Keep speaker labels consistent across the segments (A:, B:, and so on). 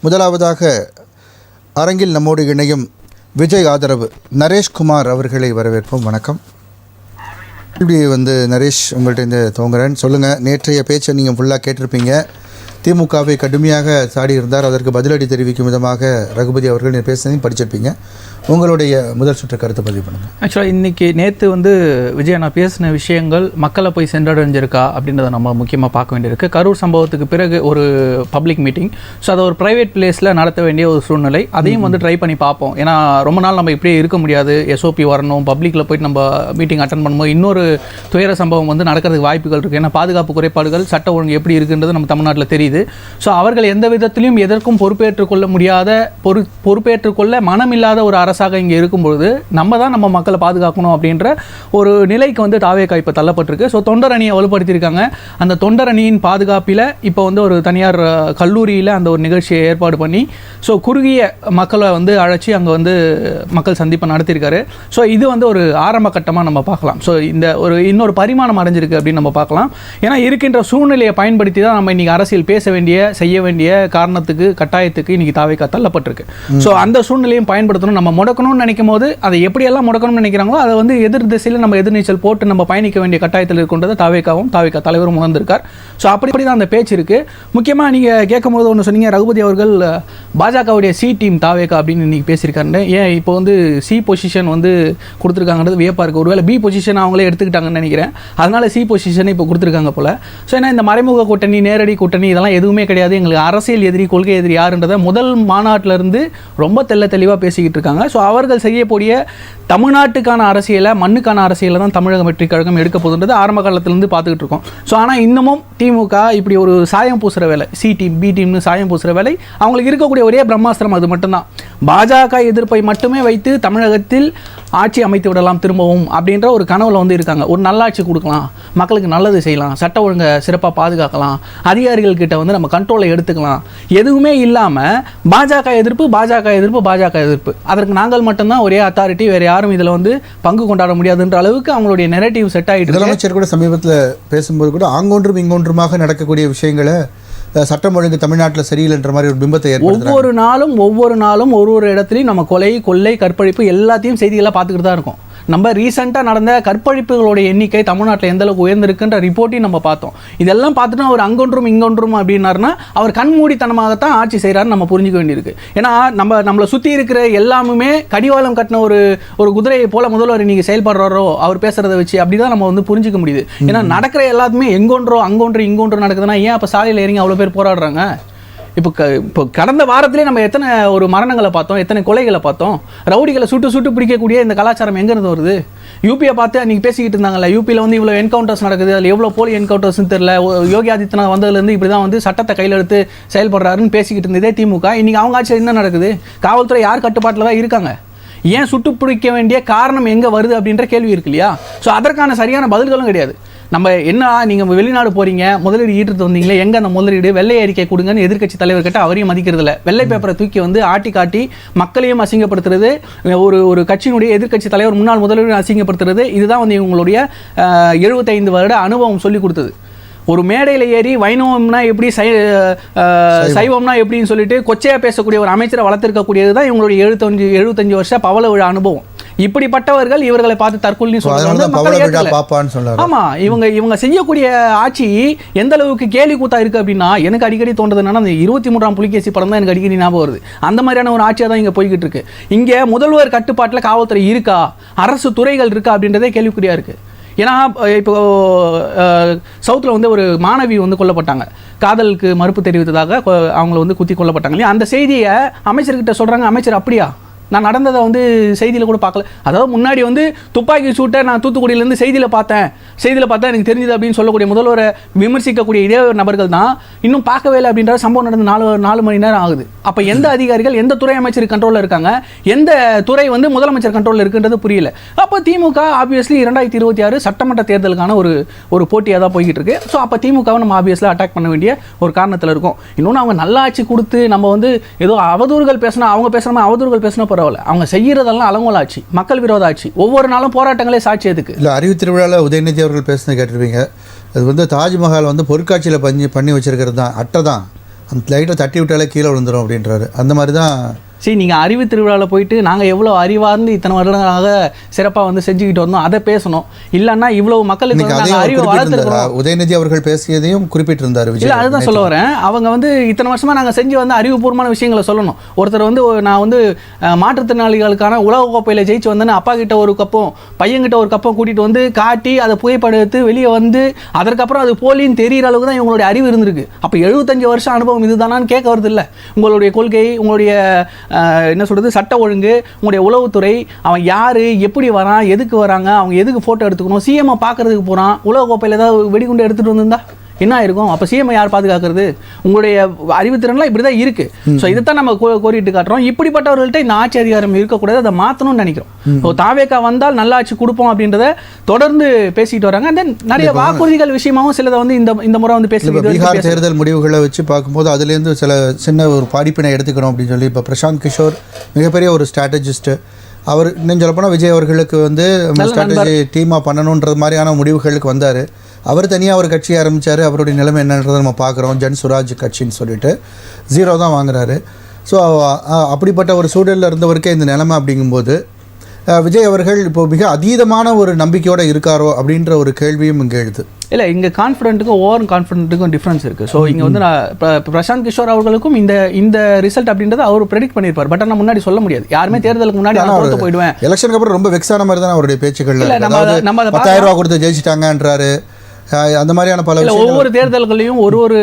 A: முதலாவதாக அரங்கில் நம்மோடு இணையும் விஜய் ஆதரவு நரேஷ்குமார் அவர்களை வரவேற்போம். வணக்கம். இப்படி நரேஷ் உங்கள்கிட்ட இந்த தோங்குறேன், சொல்லுங்கள். நேற்றைய பேச்சை நீங்கள் ஃபுல்லாக கேட்டிருப்பீங்க. திமுகவை கடுமையாக சாடி இருந்தார். அதற்கு பதிலடி தெரிவிக்கும் விதமாக ரகுபதி அவர்கள் பேசுனதையும் படிச்சிருப்பீங்க. உங்களுடைய முதல் சுற்று கருத்தை பதிவு பண்ணுங்கள்.
B: ஆக்சுவலாக நேற்று விஜய் நான் பேசின விஷயங்கள் மக்களை போய் சென்றடைஞ்சிருக்கா அப்படின்றத நம்ம முக்கியமாக பார்க்க வேண்டியிருக்கு. கரூர் சம்பவத்துக்கு பிறகு ஒரு பப்ளிக் மீட்டிங், ஸோ அதை ஒரு ப்ரைவேட் பிளேஸில் நடத்த வேண்டிய ஒரு சூழ்நிலை. அதையும் ட்ரை பண்ணி பார்ப்போம். ஏன்னா ரொம்ப நாள் நம்ம இப்படியே இருக்க முடியாது. எஸ்ஓபி வரணும், பப்ளிக்கில் போயிட்டு நம்ம மீட்டிங் அட்டன் பண்ணும்போது இன்னொரு துயர சம்பவம் நடக்கிறதுக்கு வாய்ப்புகள் இருக்குது. ஏன்னா பாதுகாப்பு குறைபாடுகள், சட்ட ஒழுங்கு எப்படி இருக்குன்றது நம்ம தமிழ்நாட்டில் தெரியுது. ஸோ அவர்கள் எந்த விதத்திலையும் எதற்கும் பொறுப்பேற்றுக்கொள்ள முடியாத பொறுப்பேற்றுக்கொள்ள மனமில்லாத ஒரு அரசாக இங்கே இருக்கும்பொழுது நம்ம தான் நம்ம மக்களை பாதுகாக்கணும் அப்படின்ற ஒரு நிலைக்கு தாவேகா இப்போ தள்ளப்பட்டிருக்கு. ஸோ தொண்டர் அணியை வலுப்படுத்தியிருக்காங்க. அந்த தொண்டர் அணியின் பாதுகாப்பில் இப்போ ஒரு தனியார் கல்லூரியில் அந்த ஒரு நிகழ்ச்சியை ஏற்பாடு பண்ணி ஸோ குறுகிய மக்களை அழைச்சி அங்கே மக்கள் சந்திப்பை நடத்தியிருக்காரு. ஸோ இது ஒரு ஆரம்ப கட்டமாக நம்ம பார்க்கலாம். ஸோ இந்த ஒரு இன்னொரு பரிமாணம் அடைஞ்சிருக்கு அப்படின்னு நம்ம பார்க்கலாம். ஏன்னா இருக்கின்ற சூழ்நிலையை பயன்படுத்தி தான் நம்ம இன்றைக்கி அரசியல் பேச வேண்டிய, செய்ய வேண்டிய காரணத்துக்கு, கட்டாயத்துக்கு இன்றைக்கி தாவேகா தள்ளப்பட்டிருக்கு. ஸோ அந்த சூழ்நிலையும் பயன்படுத்தணும். நம்ம முடக்கணும்னு நினைக்கும் போது அதை எப்படியெல்லாம் முடக்கணும்னு நினைக்கிறாங்களோ அதை எதிர் திசையில் நம்ம எதிர்நீச்சல் போட்டு நம்ம பயணிக்க வேண்டிய கட்டாயத்தில் இருக்கின்றதை தாவேகா தலைவரும் உணர்ந்திருக்கார். ஸோ அப்படி தான் அந்த பேச்சு இருக்குது. முக்கியமாக நீங்கள் கேட்கும்போது ஒன்று சொன்னீங்க, ரகுபதி அவர்கள் பாஜகவுடைய சி டீம் தாவேகா அப்படின்னு இன்றைக்கி பேசியிருக்காரு. ஏன் இப்போ சி பொசிஷன் கொடுத்துருக்காங்கிறது வியப்பாக இருக்குது. ஒருவேளை பி பொசிஷன் அவங்களே எடுத்துக்கிட்டாங்கன்னு நினைக்கிறேன். அதனால் சி பொசிஷனை இப்போ கொடுத்துருக்காங்க போல். ஸோ ஏன்னா இந்த மறைமுக கூட்டணி, நேரடி கூட்டணி இதெல்லாம் எதுவுமே கிடையாது. எங்களுக்கு அரசியல் எதிரி, கொள்கை எதிரி யாருன்றதை முதல் மாநாட்டிலிருந்து ரொம்ப தெளிவாக பேசிக்கிட்டு இருக்காங்க. ஸோ அவர்கள் செய்யக்கூடிய தமிழ்நாட்டுக்கான அரசியலை, மண்ணுக்கான அரசியலை தான் தமிழக வெற்றி கழகம் எடுக்க போகுதுன்றது ஆரம்ப காலத்திலேருந்து பார்த்துக்கிட்டு இருக்கோம். ஸோ ஆனால் இன்னமும் திமுக இப்படி ஒரு சாயம் பூசுகிற வேலை, சி டீம் பி டீம்னு சாயம் பூசுகிற வேலை அவங்களுக்கு இருக்கக்கூடிய ஒரே பிரம்மாஸ்திரம் அது மட்டும்தான். பாஜக எதிர்ப்பை மட்டுமே வைத்து தமிழகத்தில் ஆட்சி அமைத்து விடலாம் திரும்பவும் அப்படின்ற ஒரு கனவுல இருக்காங்க. ஒரு நல்லாட்சி கொடுக்கலாம், மக்களுக்கு நல்லது செய்யலாம், சட்ட ஒழுங்கை சிறப்பாக பாதுகாக்கலாம், அதிகாரிகள் கிட்ட நம்ம கண்ட்ரோலை எடுத்துக்கலாம். எதுவுமே இல்லாமல் பாஜக எதிர்ப்பு, அதற்கு நாங்கள் மட்டும்தான் ஒரே அத்தாரிட்டி, வேறு யாரும் இதில் பங்கு கொண்டாட முடியாதுன்ற அளவுக்கு அவங்களுடைய நெரேட்டிவ் செட் ஆகிட்டு.
A: முதலமைச்சர் கூட சமீபத்தில் பேசும்போது கூட ஆங்கொன்றும் இங்கொன்றுமாக நடக்கக்கூடிய விஷயங்களை, சட்டம் ஒழுங்கு தமிழ்நாட்டில் சரியில்லைன்ற மாதிரி ஒரு பிம்பத்தை ஏற்படுத்துறாங்க.
B: ஒவ்வொரு நாளும் ஒரு இடத்துலையும் நம்ம கொலை, கொள்ளை, கற்பழிப்பு எல்லாத்தையும் செய்திகளாக பார்த்துக்கிட்டு தான் இருக்கோம். நம்ம ரீசெண்டாக நடந்த கற்பழிப்புகளுடைய எண்ணிக்கை தமிழ்நாட்டில் எந்த அளவுக்கு உயர்ந்திருக்குன்ற ரிப்போர்ட்டையும் நம்ம பார்த்தோம். இதெல்லாம் பார்த்துட்டு அவர் அங்கொன்றும் இங்கொன்றும் அப்படின்னாருன்னா அவர் கண்மூடித்தனமாகத்தான் ஆட்சி செய்கிறாருன்னு நம்ம புரிஞ்சுக்க வேண்டியிருக்கு. ஏன்னா நம்மளை சுற்றி இருக்கிற எல்லாமே கடிவாளம் கட்டின ஒரு குதிரையை போல முதல்வர் இன்னைக்கு செயல்படுறாரோ அவர் பேசுகிறத வச்சு, அப்படி தான் நம்ம புரிஞ்சிக்க முடியுது. ஏன்னா நடக்கிற எல்லாத்துமே எங்கொன்றோ அங்கொன்று இங்கொன்று நடக்குதுன்னா ஏன் அப்போ சாலையில் இறங்கி அவ்வளோ பேர் போராடுறாங்க? இப்போ கடந்த வாரத்திலே நம்ம எத்தனை ஒரு மரணங்களை பார்த்தோம், எத்தனை கொலைகளை பார்த்தோம். ரவுடிகளை சுட்டு பிடிக்கக்கூடிய இந்த கலாச்சாரம் எங்கேருந்து வருது? யூபியை பார்த்து அன்றைக்கி பேசிக்கிட்டு இருந்தாங்கல்ல, யூபியில் இவ்வளோ என்கவுண்டர்ஸ் நடக்குது, அதில் எவ்வளோ போலி என்கவுண்டர்ஸ்னு தெரியல. யோகி ஆதித்யநாத் வந்ததுலேருந்து இப்படி தான் சட்டத்தை கையில் எடுத்து செயல்படுறாருன்னு பேசிக்கிட்டு இருந்ததே திமுக. இன்றைக்கி அவங்க ஆட்சியில் என்ன நடக்குது? காவல்துறை யார் கட்டுப்பாட்டில் தான் இருக்காங்க? ஏன் சுட்டு பிடிக்க வேண்டிய காரணம் எங்கே வருது அப்படின்ற கேள்வி இருக்கு இல்லையா? ஸோ அதற்கான சரியான பதில்களும் கிடையாது. நம்ம என்ன, நீங்கள் வெளிநாடு போகிறீங்க, முதலீடு ஈட்டுறது வந்தீங்களே, எங்கே அந்த முதலீடு? வெள்ளை அறிக்கை கொடுங்கன்னு எதிர்க்கட்சி தலைவர் கிட்ட அவரையும் மதிக்கிறதில்ல. வெள்ளை பேப்பரை தூக்கி ஆட்டி காட்டி மக்களையும் அசிங்கப்படுத்துறது, ஒரு கட்சியினுடைய எதிர்க்கட்சி தலைவர் முன்னாள் முதல்வரையும் அசிங்கப்படுத்துறது, இதுதான் இவங்களுடைய 75 வருட அனுபவம் சொல்லி கொடுத்தது. ஒரு மேடையில் ஏறி வைணவம்னா எப்படி, சைவம்னா எப்படின்னு சொல்லிட்டு கொச்சையாக பேசக்கூடிய ஒரு அமைச்சரை வளர்த்திருக்கக்கூடியது தான் இவங்களுடைய 75 வருஷ பவள விழா அனுபவம். இப்படிப்பட்டவர்கள் இவர்களை பார்த்து தற்கொலை சொல்றாங்க. ஆமா, இவங்க செய்யக்கூடிய ஆட்சி எந்த அளவுக்கு கேலி கூத்தா இருக்கு அப்படின்னா, எனக்கு அடிக்கடி தோன்றது என்னன்னா, அந்த 23ஆம் புலிகேசி படம் தான் எனக்கு அடிக்கடி ஞாபகம் வருது. அந்த மாதிரியான ஒரு ஆட்சியாக தான் இங்க போய்கிட்டு இருக்கு. இங்க முதல்வர் கட்டுப்பாட்டில் காவல்துறை இருக்கா, அரசு துறைகள் இருக்கா அப்படின்றதே கேள்விக்குறியா இருக்கு. ஏன்னா இப்போ சவுத்தில் ஒரு மாணவி கொல்லப்பட்டாங்க, காதலுக்கு மறுப்பு தெரிவித்ததாக அவங்கள குத்தி கொல்லப்பட்டாங்க இல்லையா? அந்த செய்தியை அமைச்சர்கிட்ட சொல்கிறாங்க. அமைச்சர் அப்படியா, நான் நடந்ததை செய்தியில் கூட பார்க்கல. அதாவது முன்னாடி துப்பாக்கி சூட்டை நான் தூத்துக்குடியிலேருந்து செய்தியில் பார்த்தேன் எனக்கு தெரிஞ்சது அப்படின்னு சொல்லக்கூடிய முதல்வரை விமர்சிக்கக்கூடிய இதே நபர்கள் தான் இன்னும் பார்க்கவே இல்லை அப்படின்ற சம்பவம் நடந்து 4 மணி நேரம் ஆகுது. அப்போ எந்த அதிகாரிகள், எந்த துறை அமைச்சர் கண்ட்ரோலில் இருக்காங்க, எந்த துறை முதலமைச்சர் கண்ட்ரோலில் இருக்குன்றது புரியல. அப்போ திமுக ஆப்வியஸ்லி 2026 சட்டமன்ற தேர்தலுக்கான ஒரு போட்டியாக தான் போய்கிட்டு இருக்கு. ஸோ அப்போ திமுகவை நம்ம ஆப்வியஸ்லி அட்டாக் பண்ண வேண்டிய ஒரு காரணத்தில் இருக்கும். இன்னொன்று, அவங்க நல்லாட்சி கொடுத்து நம்ம ஏதோ அவதூறுகள் பேசினா, அவங்க பேசுகிற அவதூறுகள் பேசினா பரவாயில்ல, அவங்க செய்யறதெல்லாம் அலங்கோலாட்சி, மக்கள் விரோத ஆட்சி. ஒவ்வொரு நாளும் போராட்டங்களே சாட்சி. எதுக்கு இல்லை, அறிவு திருவிழாவில் உதயநிதி அவர்கள் பேசுனது கேட்டிருப்பீங்க. அது தாஜ்மஹால் பொருட்காட்சியில் பண்ணி வச்சிருக்கிறது தான், அட்டை தான்.
A: அந்த லைட்டை தட்டி விட்டாலே கீழே விழுந்துடும் அப்படின்றாரு. அந்த மாதிரி தான்.
B: சரி, நீங்கள் அறிவு திருவிழாவில் போயிட்டு நாங்கள் எவ்வளோ அறிவார்ந்து இத்தனை வருடங்களாக சிறப்பாக வந்து செஞ்சுக்கிட்டு வந்தோம், அதை பேசணும். இல்லைன்னா இவ்வளவு மக்களுக்கு வந்து அறிவை வளர்த்துருக்கோம்.
A: உதயநிதி அவர்கள் பேசியதையும் குறிப்பிட்டிருந்தார்.
B: இல்லை, அதுதான் சொல்ல வரேன். அவங்க வந்து இத்தனை வருஷமாக நாங்கள் செஞ்சு வந்து அறிவுபூர்வமான விஷயங்களை சொல்லணும். ஒருத்தர் வந்து நான் வந்து மாற்றுத்திறனாளிகளுக்கான உலகக்கோப்பையில் ஜெயிச்சு வந்தேன்னு அப்பா கிட்ட ஒரு கப்பும் பையன்கிட்ட ஒரு கப்பும் கூட்டிகிட்டு வந்து காட்டி அதை புகைப்படம் எடுத்து வெளியே வந்து அதற்கப்புறம் அது போலின்னு தெரிகிற அளவுக்கு தான் இவங்களுடைய அறிவு இருந்திருக்கு. அப்போ 75 வருஷம் அனுபவம் இதுதானான்னு கேட்க வருது இல்லை. உங்களுடைய கொள்கை, உங்களுடைய என்ன சொல்கிறது, சட்ட ஒழுங்கு, உங்களுடைய உளவுத்துறை, அவன் யார், எப்படி வரான், எதுக்கு வராங்க, அவங்க எதுக்கு ஃபோட்டோ எடுத்துக்கணும், சிஎம்ஐ பார்க்குறதுக்கு போகிறான், உலகக்கோப்பையில் ஏதாவது வெடிகுண்டு எடுத்துகிட்டு வந்திருந்தா என்ன ஆயிருக்கும்? அப்போ சிஎம்ஐ யார் பாதுகாக்கிறது? உங்களுடைய அறிவுத்திறன்லாம் இப்படி தான் இருக்குது. ஸோ இதைத்தான் நம்ம கோரிட்டு காட்டுறோம். இப்படிப்பட்டவர்கள்ட்ட இந்த ஆட்சி அதிகாரம் இருக்கக்கூடாது, அதை மாற்றணும்னு நினைக்கிறோம். ஸோ தாவேக்கா வந்தால் நல்ல ஆட்சி கொடுப்போம் அப்படின்றத தொடர்ந்து பேசிட்டு வராங்க. தென் நிறைய வாக்குறுதிகள் விஷயமாகவும் சிலதை வந்து இந்த முறை வந்து
A: பீகார் தேர்தல் முடிவுகளை வச்சு பார்க்கும்போது அதுலேருந்து சில சின்ன ஒரு படிப்பினை எடுத்துக்கணும் அப்படின்னு சொல்லி இப்போ பிரசாந்த் கிஷோர் மிகப்பெரிய ஒரு ஸ்ட்ராட்டஜிஸ்ட்டு. அவர் இன்னும் சொல்லப்போனால் விஜய் அவர்களுக்கு வந்து ஸ்ட்ராட்டஜி டீமாக பண்ணணுன்ற மாதிரியான முடிவுகளுக்கு வந்தார். அவர் தனியாக ஒரு கட்சி ஆரம்பித்தார். அவருடைய நிலைமை என்னன்றதை நம்ம பார்க்குறோம். ஜன் சுராஜ் கட்சின்னு சொல்லிட்டு 0 தான் வாங்குறாரு. ஸோ அப்படிப்பட்ட ஒரு சூழலில் இருந்தவருக்கே இந்த நிலைமை அப்படிங்கும்போது விஜய் அவர்கள் இப்போ மிக அதீதமான ஒரு நம்பிக்கையோடு இருக்காரோ அப்படின்ற ஒரு கேள்வியும் இங்கே எழுது.
B: இல்லை, இங்கே கான்ஃபிடென்ட்டுக்கும் ஓவர் கான்ஃபிடென்ட்டுக்கும் டிஃப்ரென்ஸ் இருக்குது. ஸோ இங்கே வந்து பிரசாந்த் கிஷோர் அவர்களுக்கும் இந்த ரிசல்ட் அப்படின்றத அவர் ப்ரெடிக்ட் பண்ணியிருப்பார். பட் ஆனால் முன்னாடி சொல்ல முடியாது. யாருமே தேர்தலுக்கு முன்னாடி நான் போயிடுவேன்.
A: எலெக்ஷனுக்கு அப்புறம் ரொம்ப வெக்ஸான மாதிரி தான் அவருடைய பேச்சுக்கள். 10,000 ரூபா கொடுத்து ஜெயிச்சிட்டாங்கன்றாரு. அந்த மாதிரியான பல
B: ஒவ்வொரு தேர்தல்களையும் ஒரு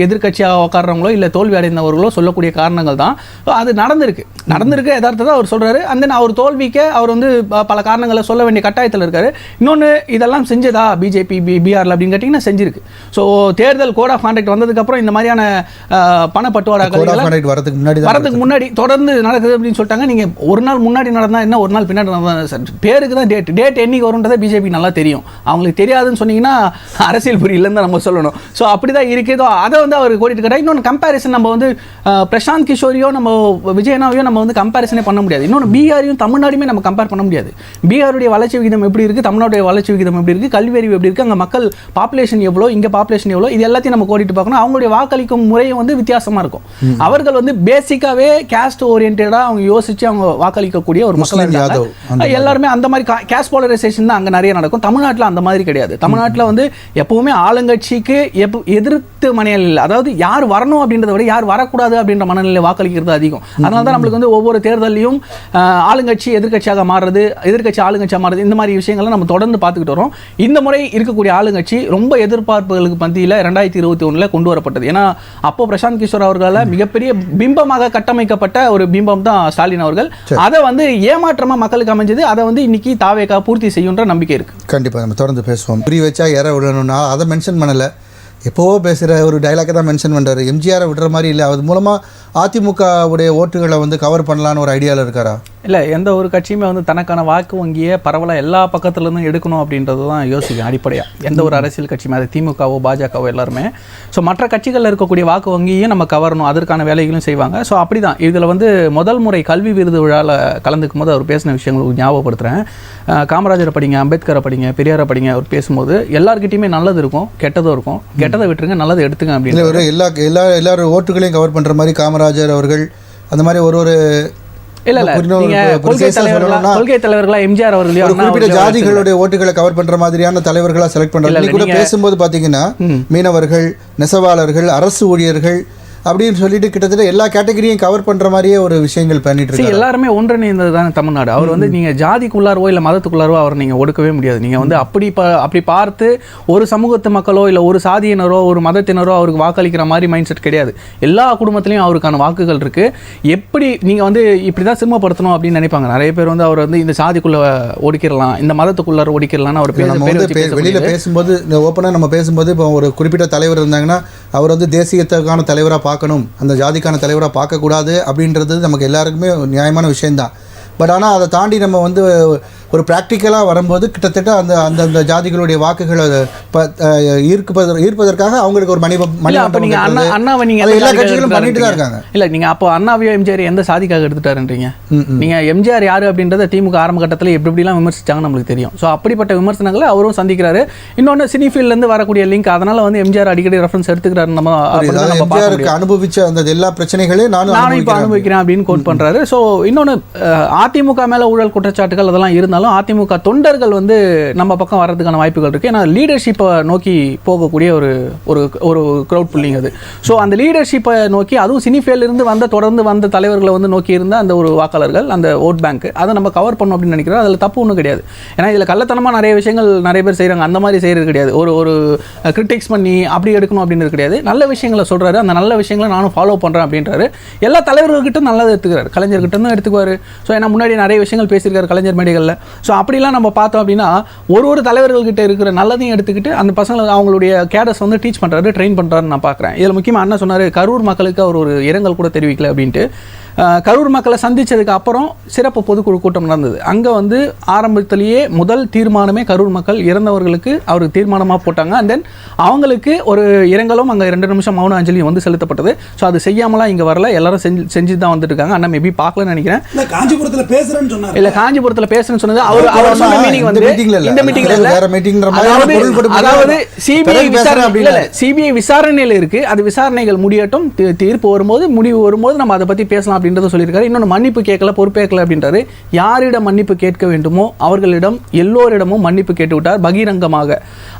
B: எதிர்கட்சியாக உட்கார்றவங்களோ இல்லை தோல்வி அடைந்தவர்களோ சொல்லக்கூடிய காரணங்கள் தான். அது நடந்திருக்கு யதார்த்தத்தை அவர் சொல்கிறாரு. அந்த அவர் தோல்விக்கு அவர் வந்து பல காரணங்களை சொல்ல வேண்டிய கட்டாயத்தில் இருக்காரு. இன்னொன்று, இதெல்லாம் செஞ்சதா பிஜேபி பிஆர்ல அப்படின்னு கேட்டிங்கன்னா செஞ்சிருக்கு. ஸோ தேர்தல் கோட் ஆஃப் கான்டக்ட் வந்ததுக்கப்புறம் இந்த மாதிரியான பணப்பட்டுவாடாக்கள் வரதுக்கு முன்னாடி தொடர்ந்து நடக்குது அப்படின்னு சொல்லிட்டாங்க. நீங்கள் ஒரு நாள் முன்னாடி நடந்தால் என்ன, ஒரு நாள் பின்னாடி நடந்தால் பேருக்கு தான் டேட் என்னைக்கு வரும்ன்றதை பிஜேபி நல்லா தெரியும். அவங்களுக்கு தெரியாதுன்னு சொன்னீங்கன்னா அரசியல் புரியலன்னு தான் நம்ம சொல்லணும். ஸோ அப்படி தான் இருக்குதோ அதை வந்து அவர் கோடிட்டு கேட்டால். இன்னொன்று கம்பேரிசன், நம்ம வந்து பிரசாந்த் கிஷோரையோ நம்ம விஜயனாவையோ நம்ம வந்து கம்பேரிசனே பண்ண முடியாது. இன்னொன்று பீகாரையும் தமிழ்நாடுமே நம்ம கம்பேர் பண்ண முடியாது. பீகாருடைய வளர்ச்சி விகிதம் எப்படி இருக்குது, தமிழ்நாடுடைய வளர்ச்சி விகிதம் எப்படி இருக்குது, கல்வி அறிவு எப்படி இருக்குது, அங்கே மக்கள் பாப்புலேஷன் எவ்வளோ, இங்கே பாப்புலேஷன் எவ்வளோ, இது எல்லாத்தையும் நம்ம கோடிட்டு பார்க்கணும். அவங்களுடைய வாக்களிக்கும் முறையும் வந்து வித்தியாசமாக இருக்கும். அவர்கள் வந்து பேசிக்காகவே கேஸ்ட் ஓரியன்டாக அவங்க யோசித்து அவங்க வாக்களிக்கக்கூடிய ஒரு மக்கள் எல்லாருமே அந்த மாதிரி கேஸ்ட் போலரைசேஷன் தான் அங்கே நிறைய நடக்கும். தமிழ்நாட்டில் அந்த மாதிரி கிடையாது. தமிழ்நாட்டில் வந்து எப்பவுமே ஆளுங்கட்சிக்கு எதிர்த்து மனநிலை இல்லை. அதாவது யார் வரணும் அப்படின்றத விட யார் வரக்கூடாது அப்படின்ற மனநிலை வாக்களிக்கிறது அதிகம். அதனால தான் நம்மளுக்கு வந்து ஒவ்வொரு தேர்தலையும் ஆளுங்கட்சி எதிர்கட்சியாக மாறுறது, எதிர்கட்சி ஆளுங்கட்சியாக மாறுறது, இந்த மாதிரி விஷயங்களை நம்ம தொடர்ந்து பார்த்துக்கிட்டு வரோம். இந்த முறை இருக்கக்கூடிய ஆளுங்கட்சி ரொம்ப எதிர்பார்ப்புகளுக்கு மத்தியில் 2021 கொண்டு வரப்பட்டது. ஏன்னா அப்போ பிரசாந்த் கிஷோர் அவர்களால் மிகப்பெரிய பிம்பமாக கட்டமைக்கப்பட்ட ஒரு பிம்பம் தான் ஸ்டாலின் அவர்கள். அதை வந்து ஏமாற்றமாக மக்களுக்கு அமைஞ்சது. அதை வந்து இன்னைக்கு தாவேக்கா பூர்த்தி செய்யுன்ற நம்பிக்கை இருக்கு.
A: கண்டிப்பாக நம்ம தொடர்ந்து பேசுவோம். புரி வச்சா ஏற விடணும்னா அதை மென்ஷன் பண்ணலை. எப்போவோ பேசுகிற ஒரு டைலாக்கை தான் மென்ஷன் பண்ணுறாரு. எம்ஜிஆரை விடுற மாதிரி இல்லை. அது மூலமாக அதிமுகவுடைய ஓட்டுகளை வந்து கவர் பண்ணலான்னு ஒரு ஐடியாவில் இருக்காரா?
B: இல்லை, எந்த ஒரு கட்சியுமே வந்து தனக்கான வாக்கு வங்கியை பரவலாக எல்லா பக்கத்துலேருந்தும் எடுக்கணும் அப்படின்றது தான் யோசிக்கும் அடிப்படையாக. எந்த ஒரு அரசியல் கட்சியுமே, அது திமுகவோ பாஜகவோ எல்லாருமே. ஸோ மற்ற கட்சிகளில் இருக்கக்கூடிய வாக்கு வங்கியையும் நம்ம கவரணும், அதற்கான வேலைகளும் செய்வாங்க. ஸோ அப்படி தான் இதில் வந்து முதல் முறை கல்வி விருது விழாவில் கலந்துக்கும் போது அவர் பேசின விஷயங்களுக்கு ஞாபகப்படுத்துகிறேன். காமராஜரை படிங்க, அம்பேத்கரை படிங்க, பெரியாரை படிங்க. அவர் பேசும்போது எல்லாருக்கிட்டையுமே நல்லது இருக்கும், கெட்டதும் இருக்கும். கெட்டதை விட்டுருங்க, நல்லதை எடுத்துங்க அப்படின்னு.
A: ஒரு எல்லாரும் ஓட்டுகளையும் கவர் பண்ணுற மாதிரி காமராஜர் அவர்கள் அந்த மாதிரி ஒரு
B: இல்ல நீங்க கொள்கை தலைவர்களா எம்ஜிஆர் அவர்களையோ
A: குறிப்பிட்ட ஜாதிகளுடைய ஓட்டுகளை கவர் பண்ற மாதிரியான தலைவர்களா செலக்ட் பண்றாங்க. கூட பேசும்போது பாத்தீங்கன்னா மீனவர்கள், நெசவாளர்கள், அரசு ஊழியர்கள் அப்படின்னு சொல்லிட்டு கிட்டத்தட்ட எல்லா கேட்டகரியும் கவர் பண்ற மாதிரியே ஒரு விஷயங்கள் பண்ணிட்டு இருக்காங்க.
B: எல்லாருமே ஒன்றிணைந்தது தானே தமிழ்நாடு. அவர் வந்து நீங்க ஜாதிக்குள்ளாரோ இல்லை மதத்துக்குள்ளாரோ அவர் நீங்க ஒடுக்கவே முடியாது. நீங்க வந்து அப்படி பார்த்து ஒரு சமூகத்து மக்களோ இல்லை ஒரு சாதியினரோ ஒரு மதத்தினரோ அவருக்கு வாக்களிக்கிற மாதிரி மைண்ட் செட் கிடையாது. எல்லா குடும்பத்திலையும் அவருக்கான வாக்குகள் இருக்கு. எப்படி நீங்க வந்து இப்படிதான் சிரமப்படுத்தணும் அப்படின்னு நினைப்பாங்க நிறைய பேர். வந்து அவர் வந்து இந்த சாதிக்குள்ள ஒடுக்கிடலாம், இந்த மதத்துக்குள்ளார ஒடுக்கிடலாம்னு அவர்
A: வெளியில பேசும்போது ஓப்பனா நம்ம பேசும்போது இப்போ ஒரு குறிப்பிட்ட தலைவர் இருந்தாங்கன்னா அவர் வந்து தேசியத்துக்கான தலைவராக பார்க்கணும், அந்த ஜாதிக்கான தலைவராக பார்க்கக்கூடாது அப்படின்றது நமக்கு எல்லாருக்குமே நியாயமான விஷயந்தான். பட் ஆனால் அதை தாண்டி நம்ம வந்து ஒரு ப்ராக்டிக்கலாக வரும்போது கிட்டத்தட்ட அந்தந்த ஜாதிகளுடைய வாக்குகளை ஈர்ப்பதற்காக அவங்களுக்கு ஒரு
B: அண்ணாவை நீங்க
A: எல்லா கட்சிகளும் பண்ணிட்டு தான் இருக்காங்க.
B: இல்ல நீங்க அப்போ அண்ணாவையோ எம்ஜிஆர் எந்த சாதிக்காக எடுத்துட்டாருன்றீங்க? நீங்க எம்ஜிஆர் யாரு அப்படின்றத திமுக ஆரம்ப கட்டத்தில் எப்படிலாம் விமர்சிச்சாங்க நம்மளுக்கு தெரியும். ஸோ அப்படிப்பட்ட விமர்சனங்களை அவரும் சந்திக்கிறாரு. இன்னொன்று சினிஃபீல்ட்ல இருந்து வரக்கூடிய லிங்க், அதனால வந்து எம்ஜிஆர் அடிக்கடி ரெஃபரன்ஸ் எடுத்துக்கிறாரு. நம்ம
A: அனுபவிச்ச அந்த எல்லா பிரச்சனைகளையும் நானும்
B: இப்போ அனுபவிக்கிறேன் அப்படின்னு கோட் பண்றாரு. ஸோ இன்னொன்று அதிமுக மேல ஊழல் குற்றச்சாட்டுகள் அதெல்லாம் இருந்தாலும் அதிமுக தொண்டர்கள் வந்து நம்ம பக்கம் வர்றதுக்கான வாய்ப்புகள் இருக்கு. ஏன்னா லீடர்ஷிப்பை நோக்கி போகக்கூடிய ஒரு ஒரு க்ரௌட் புல்லிங் அது. ஸோ அந்த லீடர்ஷிப்பை நோக்கி, அதுவும் சினிஃபீல்ட்ல இருந்து தொடர்ந்து வந்த தலைவர்களை வந்து நோக்கி இருந்த அந்த ஒரு வாக்காளர்கள், அந்த ஓட் பேங்க், அதை நம்ம கவர் பண்ணணும் அப்படின்னு நினைக்கிறோம். அதில் தப்பு ஒன்றும் கிடையாது. ஏன்னா இதில் கள்ளத்தனமாக நிறைய விஷயங்கள் நிறைய பேர் செய்கிறாங்க. அந்த மாதிரி செய்கிறது கிடையாது. ஒரு கிரிட்டிக்ஸ் பண்ணி அப்படி எடுக்கணும் அப்படின்றது கிடையாது. நல்ல விஷயங்களை சொல்கிறாரு. அந்த நல்ல விஷயங்களை நானும் ஃபாலோ பண்ணுறேன் அப்படின்றாரு. எல்லா தலைவர்கள்கிட்டும் நல்லதை எடுத்துக்கிறார். கலைஞர்கிட்ட எடுத்துக்குவார். ஸோ ஏன்னா முன்னாடி நிறைய விஷயங்கள் பேசியிருக்காரு கலைஞர் மேடைகளில். ஸோ அப்படிலாம் நம்ம பார்த்தோம் அப்படின்னா ஒரு தலைவர்கள்கிட்ட இருக்கிற நல்லதையும் எடுத்துக்கிட்டு அந்த பசங்களை அவங்களுடைய கேடர்ஸ் வந்து டீச் பண்ணுறாரு, ட்ரெயின் பண்ணுறாருன்னு நான் பார்க்குறேன். இதில் முக்கியமாக அண்ணா சொன்னார், கரூர் மக்களுக்கு அவர் ஒரு இரங்கல் கூட தெரிவிக்கல அப்படின்ட்டு. கரூர் மக்களை சந்தித்ததுக்கு அப்புறம் சிறப்பு பொதுக்குழு கூட்டம் நடந்தது. அங்கே வந்து ஆரம்பத்திலேயே முதல் தீர்மானமே கரூர் மக்கள் இறந்தவர்களுக்கு அவர் தீர்மானமாக போட்டாங்க. அண்ட் தென் அவங்களுக்கு ஒரு இரங்கலும் அங்கே 2 நிமிஷம் மௌன அஞ்சலியும் வந்து செலுத்தப்பட்டது. ஸோ அது செய்யாமலாம் இங்கே வரல, எல்லாரும் செஞ்சு தான் வந்துட்டு இருக்காங்க. அண்ணா மேபி பார்க்கலன்னு நினைக்கிறேன்.
C: காஞ்சிபுரத்தில் பேசுறேன்னு சொன்னார்.
B: இல்லை, காஞ்சிபுரத்தில் பேசுறேன்னு சொன்னது அவர் சொன்ன மீனிங் வந்து இந்த மீட்டிங்ல அதாவது சிபிஐ விசாரணையில் இருக்கு. அது விசாரணைகள் முடியட்டும், தீர்ப்பு வரும்போது, முடிவு வரும்போது நம்ம அதை பற்றி பேசலாம் அப்படின்றத சொல்லியிருக்காரு. இன்னொன்று மன்னிப்பு கேட்கல, பொறுப்பேற்கல அப்படின்றாரு. யாரிடம் மன்னிப்பு கேட்க வேண்டுமோ அவர்களிடம் எல்லோரிடமும் மன்னிப்பு கேட்டு விட்டார் பகிரங்கமாக.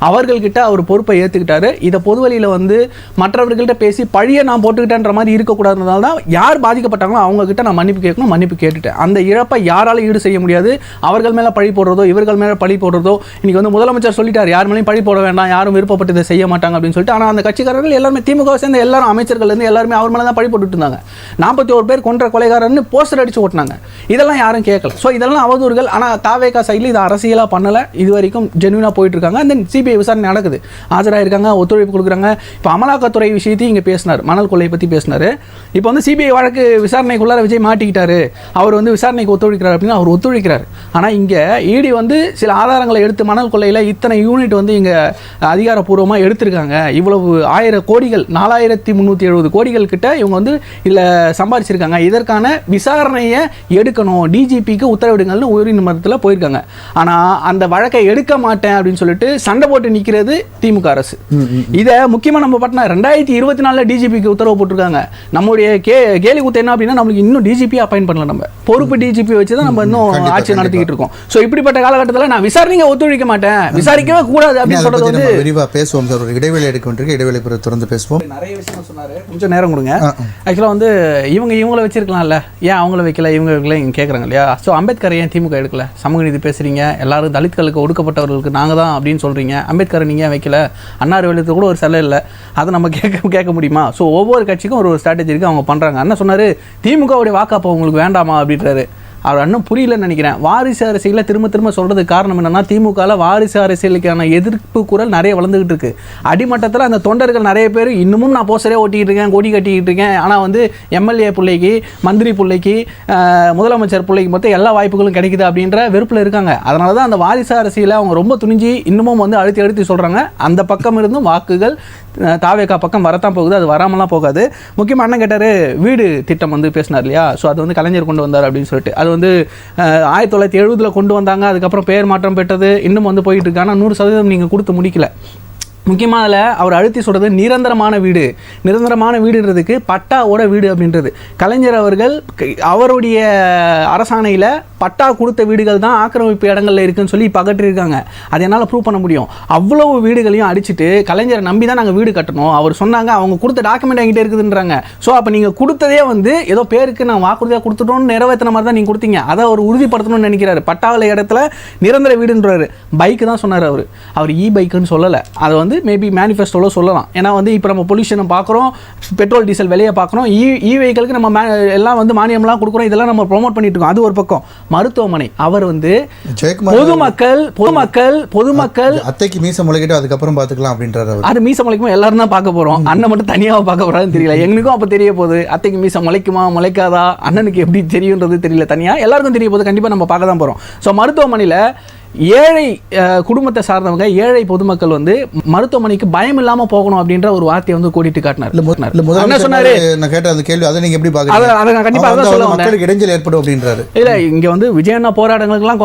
B: அவர்கள்கிட்ட அவர் பொறுப்பை ஏற்றுக்கிட்டாரு. இதை பொதுவெளியில் வந்து மற்றவர்கள்ட்ட பேசி பழியை நான் போட்டுக்கிட்டேன்ற மாதிரி இருக்கக்கூடாதுனால தான் யார் பாதிக்கப்பட்டாங்களோ அவங்ககிட்ட நான் மன்னிப்பு கேட்கணும், மன்னிப்பு கேட்டுட்டேன். அந்த இழப்பை யாராலும் ஈடு செய்ய முடியாது. அவர்கள் மேலே பழி போடுறதோ இவர்கள் மேலே பழி போடுறதோ, இன்னைக்கு வந்து முதலமைச்சர் சொல்லிட்டார் யார் மேலேயும் பழி போட வேண்டாம், யாரும் விருப்பப்பட்டு இதை செய்ய மாட்டாங்க அப்படின்னு சொல்லிட்டு. ஆனால் அந்த கட்சிக்காரர்கள் எல்லாருமே, திமுக சேர்ந்த எல்லாரும் அமைச்சர்கள் இருந்து எல்லாருமே அவர் மேலே தான் பழி போட்டுட்டு இருந்தாங்க. 41 பேர் கொன்ற கொலைகாரன்னு போஸ்டர் அடிச்சு ஓட்டினாங்க. இதெல்லாம் யாரும் கேட்கல. ஸோ இதெல்லாம் அவதூறுகள். ஆனால் தாவேகா சைடில் இது அரசியலாக பண்ணலை. இது வரைக்கும் ஜென்யூனாக போயிட்டு இருக்காங்க. அந்த சிபிஐ விசாரணை நடக்குது, ஆஜராயிருக்காங்க, ஒத்துழைப்பு கொடுக்குறாங்க. இப்போ அமலாக்கத்துறை விஷயத்தையும் இங்கே பேசினார், மணல் கொள்ளையை பற்றி பேசினார். இப்போ வந்து சிபிஐ வழக்கு விசாரணைக்குள்ளார விஜய் மாட்டிக்கிட்டாரு, அவர் வந்து விசாரணைக்கு ஒத்துழைக்கிறார் அப்படின்னா அவர் ஒத்துழைக்கிறார். ஆனால் இங்கே இடி வந்து சில ஆதாரங்களை எடுத்து மணல் கொள்ளையில் இத்தனை யூனிட் வந்து இங்கே அதிகாரப்பூர்வமாக எடுத்திருக்காங்க. இவ்வளவு 1000 கோடிகள், 4370 கோடிகள் கிட்ட இவங்க வந்து இல்லை சம்பாதிச்சிருக்காங்க. இதற்கான விசாரணையை எடுக்கணும், டிஜிபிக்கு உத்தரவிடுங்கள்னு உயர்நீதிமன்றத்தில் போயிருக்காங்க. ஆனால் அந்த வழக்கை எடுக்க மாட்டேன் அப்படின்னு சொல்லிட்டு சண்டை போட்டு நிற்கிறது திமுக அரசு. இதை முக்கியமாக நம்ம பார்த்தா 2024 டிஜிபிக்கு உத்தரவு போட்டிருக்காங்க. நம்மளுடைய கேலி கூத்து என்ன அப்படின்னா, நம்மளுக்கு இன்னும் டிஜிபி அப்பாயிண்ட் பண்ணல. நம்ம பொறுப்பு டிஜிபி வச்சு தான் நம்ம இன்னும் ஆட்சி நடத்திக்கிட்டு இருக்கோம். ஸோ இப்படிப்பட்ட காலகட்டத்தில் நான் விசாரணையை ஒத்துழைக்க மாட்டேன், விசாரிக்கவே கூடாது அப்படின்னு சொல்றது வந்து
A: விரிவாக பேசுவோம் சார். ஒரு இடைவெளி எடுக்க வேண்டியிருக்கு, இடைவெளி தொடர்ந்து பேசுவோம்.
B: நிறைய விஷயம் சொன்னாரு, கொஞ்சம் நேரம் கொடுங்க. ஆக்சுவலாக வந்து இவங்களை வச்சிருக்கலாம்ல, ஏன் அவங்கள வைக்கல, இவங்க வைக்கல, இங்கே கேட்குறாங்க இல்லையா? ஸோ அம்பேத்கர் ஏன் திமுக எடுக்கல? சமூக நீதி பேசுறீங்க, எல்லாரும் தலித்களுக்கு ஒடுக்கப்பட்டவர்களுக்கு நாங்கள் தான் அப்படின்னு சொல்கிறீங்க. அம்பேத்கரை நீங்கள் ஏன் வைக்கல? அன்னார் வெளியத்து கூட ஒரு சிலை இல்லை, அதை நம்ம கேட்க முடியுமா? ஸோ ஒவ்வொரு கட்சிக்கும் ஒரு ஸ்ட்ராட்டஜி இருக்குது, அவங்க பண்ணுறாங்க. அண்ணா சொன்னார் திமுகவுடைய வாக்கு அப்போ உங்களுக்கு வேண்டாமா அப்படின்றாரு. அவர் இன்னும் புரியலன்னு நினைக்கிறேன். வாரிசு அரசியலில் திரும்ப சொல்கிறதுக்கு காரணம் என்னென்னா, திமுகவில் வாரிசு அரசியலுக்கான எதிர்ப்பு குரல் நிறைய வளர்ந்துக்கிட்டு இருக்குது. அடிமட்டத்தில் அந்த தொண்டர்கள் நிறைய பேர் இன்னமும் நான் போஸ்டரே ஓட்டிக்கிட்டு இருக்கேன், கொடி கட்டிக்கிட்டு இருக்கேன், ஆனால் வந்து எம்எல்ஏ பிள்ளைக்கு, மந்திரி பிள்ளைக்கு, முதலமைச்சர் பிள்ளைக்கு மொத்தம் எல்லா வாய்ப்புகளும் கிடைக்குது அப்படின்ற வெறுப்பில் இருக்காங்க. அதனால தான் அந்த வாரிசு அரசியலை அவங்க ரொம்ப துணிஞ்சு இன்னமும் வந்து அழுத்தி சொல்கிறாங்க. அந்த பக்கம் இருந்தும் வாக்குகள் தாவேகா பக்கம் வரத்தான் போகுது, அது வராமலாம் போகாது. முக்கியமாக அண்ணன் கேட்டார், வீடு திட்டம் வந்து பேசினார் இல்லையா? ஸோ அது வந்து கலைஞர் கொண்டு வந்தார் அப்படின்னு சொல்லிட்டு. அது வந்து 1970 கொண்டு வந்தாங்க, அதுக்கப்புறம் பெயர் மாற்றம் பெற்றது, இன்னும் வந்து போயிட்டு இருக்கு. ஆனால் 100% நீங்கள் கொடுத்து முடிக்கல. முக்கியமாக அதில் அவர் அழுத்தி சொல்கிறது நிரந்தரமான வீடு. நிரந்தரமான வீடுன்றதுக்கு பட்டாவோட வீடு அப்படின்றது. கலைஞர் அவர்கள் அவருடைய அரசாணையில் பட்டா கொடுத்த வீடுகள் தான் ஆக்கிரமிப்பு இடங்களில் இருக்குன்னு சொல்லி இப்போ அகற்றிருக்காங்க. அது என்னால் ப்ரூவ் பண்ண முடியும். அவ்வளவு வீடுகளையும் அடிச்சுட்டு கலைஞரை நம்பி தான் நாங்கள் வீடு கட்டணும், அவர் சொன்னாங்க, அவங்க கொடுத்த டாக்குமெண்ட் என்கிட்ட இருக்குதுன்றாங்க. ஸோ அப்போ நீங்கள் கொடுத்ததே வந்து ஏதோ பேருக்கு நான் வாக்குறுதியாக கொடுத்துட்டோன்னு நிறைவேற்றின மாதிரி தான் நீங்கள் கொடுத்தீங்க. அதை அவர் உறுதிப்படுத்தணும்னு நினைக்கிறாரு. பட்டாவில் இடத்துல நிரந்தர வீடுன்றாரு. பைக்கு தான் சொன்னார் அவர் இ பைக்குன்னு சொல்லலை. அதை வந்து வந்து மேபி மேனிஃபெஸ்டோவில் சொல்லலாம். ஏன்னா வந்து இப்போ நம்ம பொல்யூஷனை பார்க்குறோம், பெட்ரோல் டீசல் விலையை பார்க்குறோம், இ வெஹிக்கிளுக்கு நம்ம எல்லாம் வந்து மானியம்லாம் கொடுக்குறோம், இதெல்லாம் நம்ம ப்ரொமோட் பண்ணிட்டு இருக்கோம். அது ஒரு பக்கம். மருத்துவமனை அவர் வந்து பொதுமக்கள்
A: அத்தைக்கு மீச முளைக்கிட்டு அதுக்கப்புறம் பார்த்துக்கலாம் அப்படின்றாரு.
B: அது மீச முளைக்குமா எல்லாரும் தான் பார்க்க போகிறோம், அண்ணன் மட்டும் தனியாக பார்க்க போகிறான்னு தெரியல. எங்களுக்கும் அப்போ தெரிய போகுது அத்தைக்கு மீச முளைக்குமா முளைக்காதா, அண்ணனுக்கு எப்படி தெரியுன்றது தெரியல. தனியாக எல்லாருக்கும் தெரிய போகுது, கண்டிப்பாக நம்ம பார்க்க தான் போகிறோம். ஸோ மருத்துவமனையில் ஏழை குடும்பத்தை சார்ந்தவங்க, ஏழை பொதுமக்கள் வந்து மருத்துவமனைக்கு பயம் இல்லாம போகணும் அப்படின்ற ஒரு வார்த்தையை வந்து கூட்டிட்டு காட்டினார். என்ன சொன்னாரு?
A: நான் கேட்ட அந்த கேள்வி அதை நீங்க எப்படி பாக்குறீங்க?
B: அதை நான் கண்டிப்பா அதான் சொல்ல வந்தேன்.
A: மக்களுக்கு இடைஞ்சல் ஏற்படும் அப்படின்றாரு.
B: இல்ல, இங்க வந்து விஜயண்ணா போராட்டங்களுக்கெல்லாம்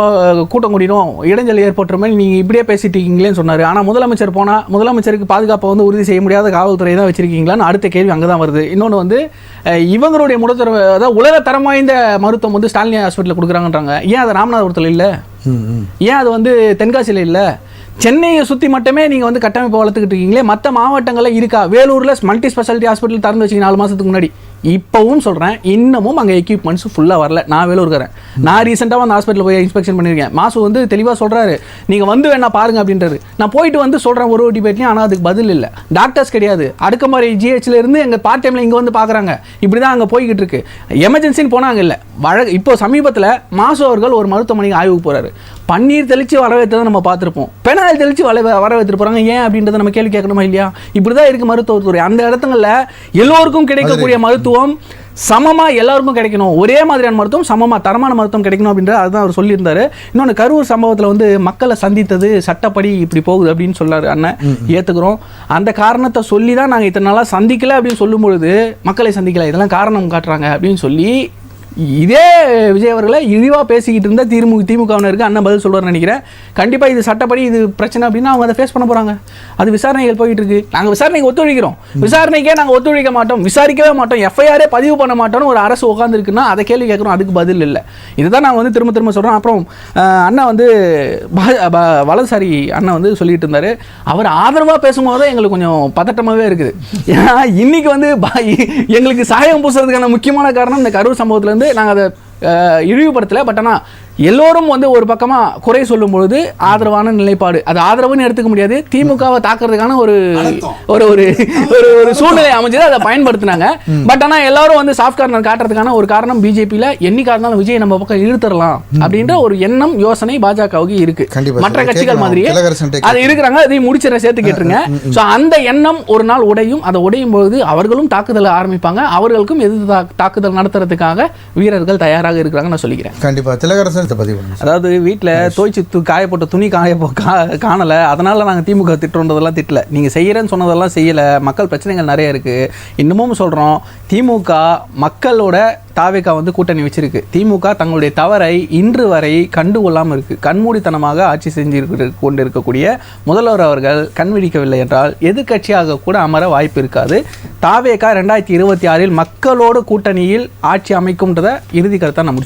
B: கூட்டம் கூடிடும், இடைஞ்சல் ஏற்படுற மாதிரி நீங்க இப்படியே பேசிட்டு இருக்கீங்களேன்னு சொன்னாரு. ஆனா முதலமைச்சர் போனா முதலமைச்சருக்கு பாதுகாப்பை வந்து உறுதி செய்ய முடியாத காவல்துறை தான் வச்சிருக்கீங்களான்னு அடுத்த கேள்வி அங்கதான் வருது. இன்னொன்று வந்து இவங்களுடைய முடத்தர, அதாவது உலக தரம் வாய்ந்த மருத்துவம் வந்து ஸ்டாலினி ஹாஸ்பிட்டலில் கொடுக்குறாங்கன்றாங்க. ஏன் அது ராமநாதபுரத்தில் இல்லை? ஏன் அது வந்து தென்காசியில் இல்லை? சென்னையை சுற்றி மட்டுமே நீங்கள் வந்து கட்டமைப்பு வளர்த்துக்கிட்டு இருக்கீங்களே, மற்ற மாவட்டங்களில் இருக்கா? வேலூரில் மல்டி ஸ்பெஷாலிட்டி ஹாஸ்பிட்டல் திறந்து வச்சிங்க 4 மாதத்துக்கு முன்னாடி. இப்போவும் சொல்கிறேன், இன்னமும் அங்கே எக்யூப்மெண்ட்ஸ் ஃபுல்லாக வரல. நான் வேலூர்கிறேன், நான் ரீசெண்டாக அந்த ஹாஸ்பிட்டலில் போய் இன்ஸ்பெக்ஷன் பண்ணியிருக்கேன். மாசு வந்து தெளிவாக சொல்கிறாரு, நீங்கள் வந்து வேணா பாருங்க அப்படின்றாரு. நான் போயிட்டு வந்து சொல்கிறேன் ஒரு டிபேட்லையும், ஆனால் அதுக்கு பதில் இல்லை. டாக்டர்ஸ் கிடையாது. அடுக்கமாரி ஜிஹெச்ல இருந்து எங்கள் பார்ட் டைமில் இங்கே வந்து பார்க்குறாங்க. இப்படி தான் அங்கே போய்கிட்டு இருக்கு. எமர்ஜென்சின்னு போனாங்க இல்லை. இப்போ சமீபத்தில் மாசு அவர்கள் ஒரு மருத்துவமனைக்கு ஆய்வுக்கு போகிறாரு. பன்னீர் தெளித்து வரவேற்றதை நம்ம பார்த்துருப்போம், பெனாயில் தெளித்து வரவேற்று போகிறாங்க. ஏன் அப்படின்றத நம்ம கேள்வி கேட்கணுமா இல்லையா? இப்படி தான் இருக்குது மருத்துவத்துறை. அந்த இடத்துங்களில் எல்லோருக்கும் கிடைக்கக்கூடிய மருத்துவம் சமமாக எல்லாருக்கும் கிடைக்கணும், ஒரே மாதிரியான மருத்துவம் சமமாக தரமான மருத்துவம் கிடைக்கணும் அப்படின்ற அதுதான் அவர் சொல்லியிருந்தாரு. இன்னொன்று, கரூர் சம்பவத்தில் வந்து மக்களை சந்தித்தது சட்டப்படி இப்படி போகுது அப்படின்னு சொல்லாரு அண்ணன், ஏற்றுக்கிறோம். அந்த காரணத்தை சொல்லி தான் நாங்கள் இத்தனை நாளாக சந்திக்கலை அப்படின்னு சொல்லும்பொழுது மக்களை சந்திக்கலை, இதெல்லாம் காரணம் காட்டுறாங்க அப்படின்னு சொல்லி இதே விஜய் அவர்களை இழிவாக பேசிக்கிட்டு இருந்தால் திமுகவினருக்கு அண்ணன் பதில் சொல்லுவார்னு நினைக்கிறேன். கண்டிப்பாக இது சட்டப்படி இது பிரச்சனை அப்படின்னா அவங்க அதை ஃபேஸ் பண்ண போகிறாங்க. அது விசாரணைகள் போயிட்டு இருக்கு. நாங்கள் விசாரணைக்கு ஒத்துழைக்கிறோம், விசாரணைக்கே நாங்கள் ஒத்துழைக்க மாட்டோம், விசாரிக்கவே மாட்டோம், எஃப்ஐஆரே பதிவு பண்ண மாட்டோம்னு ஒரு அரசு உட்காந்துருக்குன்னா அதை கேள்வி கேட்குறோம், அதுக்கு பதில் இல்லை. இதுதான் நான் வந்து திரும்ப சொல்கிறேன். அப்புறம் அண்ணா வந்து வலதுசாரி அண்ணன் வந்து சொல்லிட்டு இருந்தார், அவர் ஆதரவாக பேசும்போது தான் எங்களுக்கு கொஞ்சம் பதட்டமாகவே இருக்குது. ஏன்னா இன்னைக்கு வந்து எங்களுக்கு சாயம் பூசுறதுக்கான முக்கியமான காரணம் இந்த கரூர் சம்பவத்துலேருந்து நாங்கள் அதை இழிவுபடுத்தலை. பட் ஆனால் எல்லோரும் வந்து ஒரு பக்கமாக குறை சொல்லும் பொழுது ஆதரவான நிலைப்பாடு, அது ஆதரவுன்னு எடுத்துக்க முடியாது, திமுகவை தாக்குறதுக்கான ஒரு ஒரு ஒரு சூழ்நிலை அமைஞ்சது, அதை பயன்படுத்தினாங்க. பட் ஆனால் எல்லாரும் வந்து சாஃப்ட் கார்னர் காட்டுறதுக்கான ஒரு காரணம் பிஜேபியில் என்னைக்கா இருந்தாலும் விஜய் நம்ம பக்கம் இழுத்துடலாம் அப்படின்ற ஒரு எண்ணம் யோசனை பாஜகவுக்கு இருக்கு. மற்ற கட்சிகள் மாதிரியே அது இருக்கிறாங்க. அதை முடிச்சிட சேர்த்து கேட்டுருங்க. ஸோ அந்த எண்ணம் ஒரு நாள் உடையும். அதை உடையும் பொழுது அவர்களும் தாக்குதலை ஆரம்பிப்பாங்க. அவர்களுக்கும் எதிர்த்து தாக்குதல் நடத்துறதுக்காக வீரர்கள் தயாராக இருக்கிறாங்க நான் சொல்லிக்கிறேன்.
A: கண்டிப்பாக திலகரசன் பதிவு.
B: அதாவது வீட்டில் துவைச்சு காயப்பட்ட துணி காணலை, அதனால நாங்கள் திமுக திட்டுறதெல்லாம் திட்டல, நீங்கள் செய்யறேன்னு சொன்னதெல்லாம் செய்யலை. மக்கள் பிரச்சனைகள் நிறைய இருக்குது. இன்னமும் சொல்கிறோம், திமுக மக்களோட தாவேக்கா வந்து கூட்டணி வச்சிருக்கு. திமுக தங்களுடைய தவறை இன்று வரை கண்டுகொள்ளாமல் இருக்குது. கண்மூடித்தனமாக ஆட்சி செஞ்சு கொண்டிருக்கக்கூடிய முதல்வர் அவர்கள் கண்விழிக்கவில்லை என்றால் எதிர்கட்சியாக கூட அமர வாய்ப்பு இருக்காது. தாவேக்கா 2026 மக்களோட கூட்டணியில் ஆட்சி அமைக்கும்ன்றத இறுதி கருத்தாக நம்ம